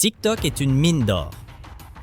TikTok est une mine d'or.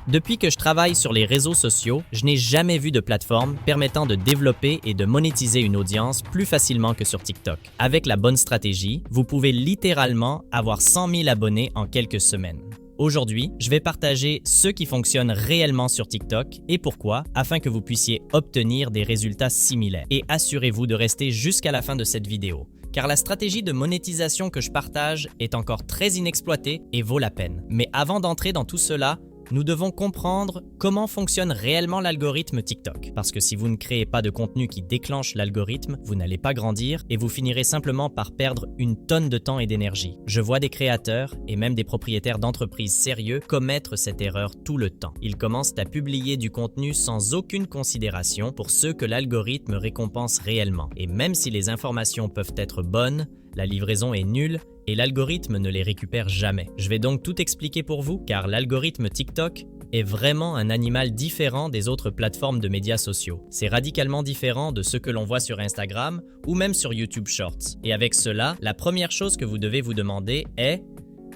Depuis que je travaille sur les réseaux sociaux, je n'ai jamais vu de plateforme permettant de développer et de monétiser une audience plus facilement que sur TikTok. Avec la bonne stratégie, vous pouvez littéralement avoir 100 000 abonnés en quelques semaines. Aujourd'hui, je vais partager ce qui fonctionne réellement sur TikTok et pourquoi, afin que vous puissiez obtenir des résultats similaires. Et assurez-vous de rester jusqu'à la fin de cette vidéo, car la stratégie de monétisation que je partage est encore très inexploitée et vaut la peine. Mais avant d'entrer dans tout cela, nous devons comprendre comment fonctionne réellement l'algorithme TikTok. Parce que si vous ne créez pas de contenu qui déclenche l'algorithme, vous n'allez pas grandir et vous finirez simplement par perdre une tonne de temps et d'énergie. Je vois des créateurs et même des propriétaires d'entreprises sérieux commettre cette erreur tout le temps. Ils commencent à publier du contenu sans aucune considération pour ceux que l'algorithme récompense réellement. Et même si les informations peuvent être bonnes, la livraison est nulle et l'algorithme ne les récupère jamais. Je vais donc tout expliquer pour vous, car l'algorithme TikTok est vraiment un animal différent des autres plateformes de médias sociaux. C'est radicalement différent de ce que l'on voit sur Instagram ou même sur YouTube Shorts. Et avec cela, la première chose que vous devez vous demander est: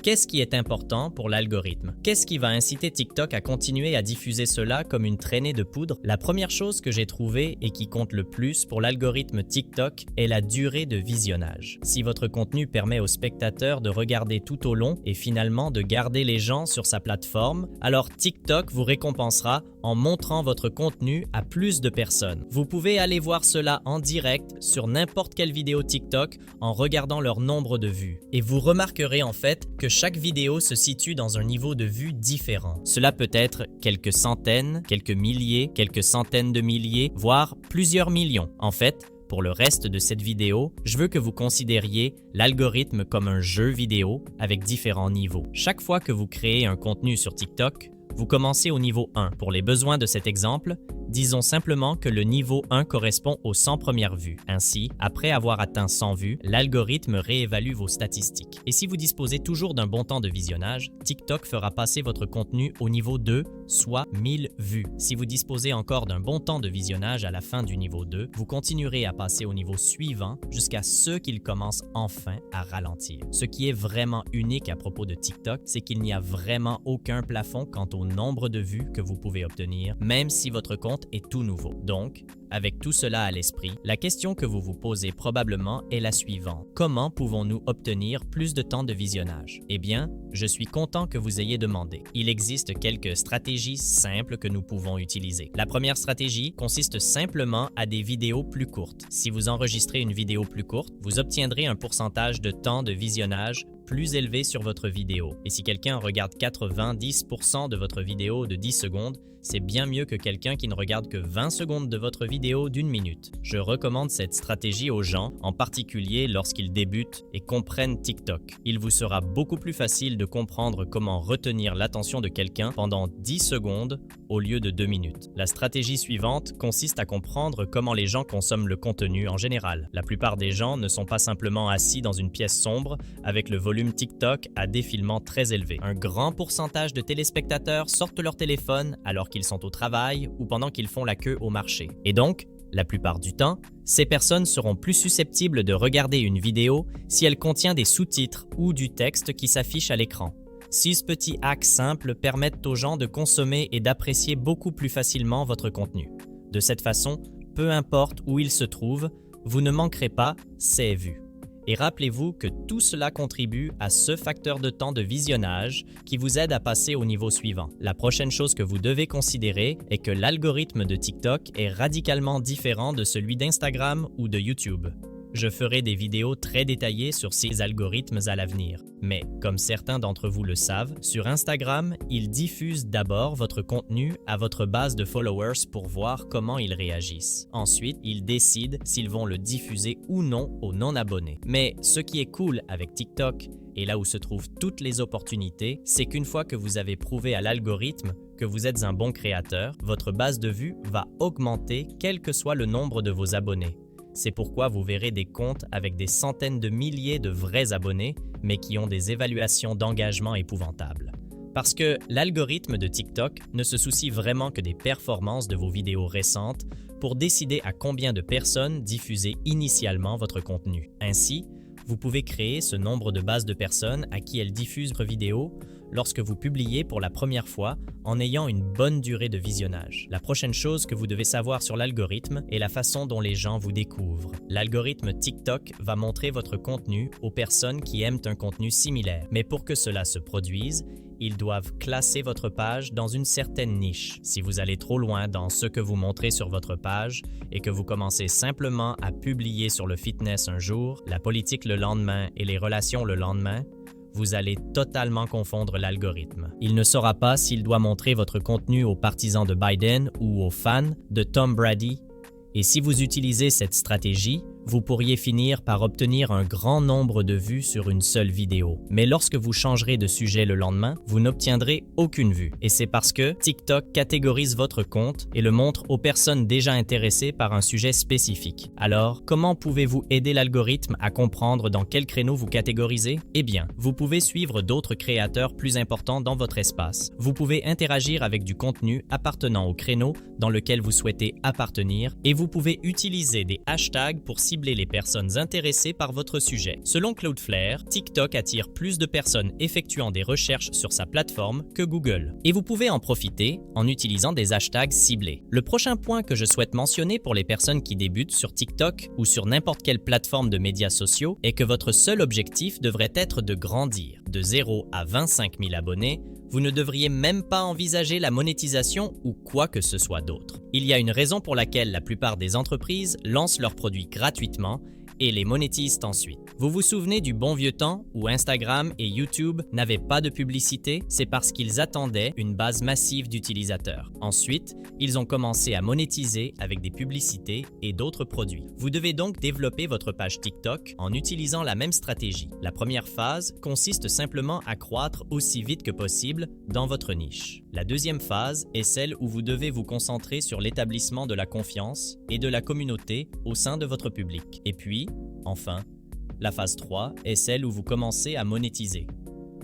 qu'est-ce qui est important pour l'algorithme? Qu'est-ce qui va inciter TikTok à continuer à diffuser cela comme une traînée de poudre? La première chose que j'ai trouvée et qui compte le plus pour l'algorithme TikTok est la durée de visionnage. Si votre contenu permet aux spectateurs de regarder tout au long et finalement de garder les gens sur sa plateforme, alors TikTok vous récompensera en montrant votre contenu à plus de personnes. Vous pouvez aller voir cela en direct sur n'importe quelle vidéo TikTok en regardant leur nombre de vues. Et vous remarquerez en fait que chaque vidéo se situe dans un niveau de vue différent. Cela peut être quelques centaines, quelques milliers, quelques centaines de milliers, voire plusieurs millions. En fait, pour le reste de cette vidéo, je veux que vous considériez l'algorithme comme un jeu vidéo avec différents niveaux. Chaque fois que vous créez un contenu sur TikTok, vous commencez au niveau 1. Pour les besoins de cet exemple, disons simplement que le niveau 1 correspond aux 100 premières vues. Ainsi, après avoir atteint 100 vues, l'algorithme réévalue vos statistiques. Et si vous disposez toujours d'un bon temps de visionnage, TikTok fera passer votre contenu au niveau 2, soit 1000 vues. Si vous disposez encore d'un bon temps de visionnage à la fin du niveau 2, vous continuerez à passer au niveau suivant jusqu'à ce qu'il commence enfin à ralentir. Ce qui est vraiment unique à propos de TikTok, c'est qu'il n'y a vraiment aucun plafond quant au nombre de vues que vous pouvez obtenir, même si votre compte est tout nouveau. Donc, avec tout cela à l'esprit, la question que vous vous posez probablement est la suivante. Comment pouvons-nous obtenir plus de temps de visionnage? Eh bien, je suis content que vous ayez demandé. Il existe quelques stratégies simples que nous pouvons utiliser. La première stratégie consiste simplement à des vidéos plus courtes. Si vous enregistrez une vidéo plus courte, vous obtiendrez un pourcentage de temps de visionnage plus élevé sur votre vidéo. Et si quelqu'un regarde 90% de votre vidéo de 10 secondes, c'est bien mieux que quelqu'un qui ne regarde que 20 secondes de votre vidéo d'1 minute. Je recommande cette stratégie aux gens, en particulier lorsqu'ils débutent et comprennent TikTok. Il vous sera beaucoup plus facile de comprendre comment retenir l'attention de quelqu'un pendant 10 secondes au lieu de 2 minutes. La stratégie suivante consiste à comprendre comment les gens consomment le contenu en général. La plupart des gens ne sont pas simplement assis dans une pièce sombre avec le volume TikTok à défilement très élevé. Un grand pourcentage de téléspectateurs sortent leur téléphone alors qu'ils sont au travail ou pendant qu'ils font la queue au marché. Et donc, la plupart du temps, ces personnes seront plus susceptibles de regarder une vidéo si elle contient des sous-titres ou du texte qui s'affiche à l'écran. 6 petits hacks simples permettent aux gens de consommer et d'apprécier beaucoup plus facilement votre contenu. De cette façon, peu importe où il se trouve, vous ne manquerez pas ces vues. Et rappelez-vous que tout cela contribue à ce facteur de temps de visionnage qui vous aide à passer au niveau suivant. La prochaine chose que vous devez considérer est que l'algorithme de TikTok est radicalement différent de celui d'Instagram ou de YouTube. Je ferai des vidéos très détaillées sur ces algorithmes à l'avenir. Mais, comme certains d'entre vous le savent, sur Instagram, ils diffusent d'abord votre contenu à votre base de followers pour voir comment ils réagissent. Ensuite, ils décident s'ils vont le diffuser ou non aux non-abonnés. Mais ce qui est cool avec TikTok, et là où se trouvent toutes les opportunités, c'est qu'une fois que vous avez prouvé à l'algorithme que vous êtes un bon créateur, votre base de vues va augmenter quel que soit le nombre de vos abonnés. C'est pourquoi vous verrez des comptes avec des centaines de milliers de vrais abonnés, mais qui ont des évaluations d'engagement épouvantables. Parce que l'algorithme de TikTok ne se soucie vraiment que des performances de vos vidéos récentes pour décider à combien de personnes diffuser initialement votre contenu. Ainsi, vous pouvez créer ce nombre de bases de personnes à qui elles diffusent votre vidéo lorsque vous publiez pour la première fois en ayant une bonne durée de visionnage. La prochaine chose que vous devez savoir sur l'algorithme est la façon dont les gens vous découvrent. L'algorithme TikTok va montrer votre contenu aux personnes qui aiment un contenu similaire. Mais pour que cela se produise, ils doivent classer votre page dans une certaine niche. Si vous allez trop loin dans ce que vous montrez sur votre page et que vous commencez simplement à publier sur le fitness un jour, la politique le lendemain et les relations le lendemain, vous allez totalement confondre l'algorithme. Il ne saura pas s'il doit montrer votre contenu aux partisans de Biden ou aux fans de Tom Brady. Et si vous utilisez cette stratégie, vous pourriez finir par obtenir un grand nombre de vues sur une seule vidéo. Mais lorsque vous changerez de sujet le lendemain, vous n'obtiendrez aucune vue. Et c'est parce que TikTok catégorise votre compte et le montre aux personnes déjà intéressées par un sujet spécifique. Alors, comment pouvez-vous aider l'algorithme à comprendre dans quel créneau vous catégorisez? Eh bien, vous pouvez suivre d'autres créateurs plus importants dans votre espace. Vous pouvez interagir avec du contenu appartenant au créneau dans lequel vous souhaitez appartenir et vous pouvez utiliser des hashtags pour cibler les personnes intéressées par votre sujet. Selon Cloudflare, TikTok attire plus de personnes effectuant des recherches sur sa plateforme que Google. Et vous pouvez en profiter en utilisant des hashtags ciblés. Le prochain point que je souhaite mentionner pour les personnes qui débutent sur TikTok ou sur n'importe quelle plateforme de médias sociaux est que votre seul objectif devrait être de grandir. De 0 à 25 000 abonnés, vous ne devriez même pas envisager la monétisation ou quoi que ce soit d'autre. Il y a une raison pour laquelle la plupart des entreprises lancent leurs produits gratuitement et les monétisent ensuite. Vous vous souvenez du bon vieux temps où Instagram et YouTube n'avaient pas de publicité? C'est parce qu'ils attendaient une base massive d'utilisateurs. Ensuite, ils ont commencé à monétiser avec des publicités et d'autres produits. Vous devez donc développer votre page TikTok en utilisant la même stratégie. La première phase consiste simplement à croître aussi vite que possible dans votre niche. La deuxième phase est celle où vous devez vous concentrer sur l'établissement de la confiance et de la communauté au sein de votre public. Et puis, enfin, la phase 3 est celle où vous commencez à monétiser.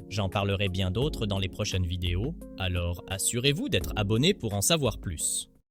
J'en parlerai bien d'autres dans les prochaines vidéos, alors assurez-vous d'être abonné pour en savoir plus.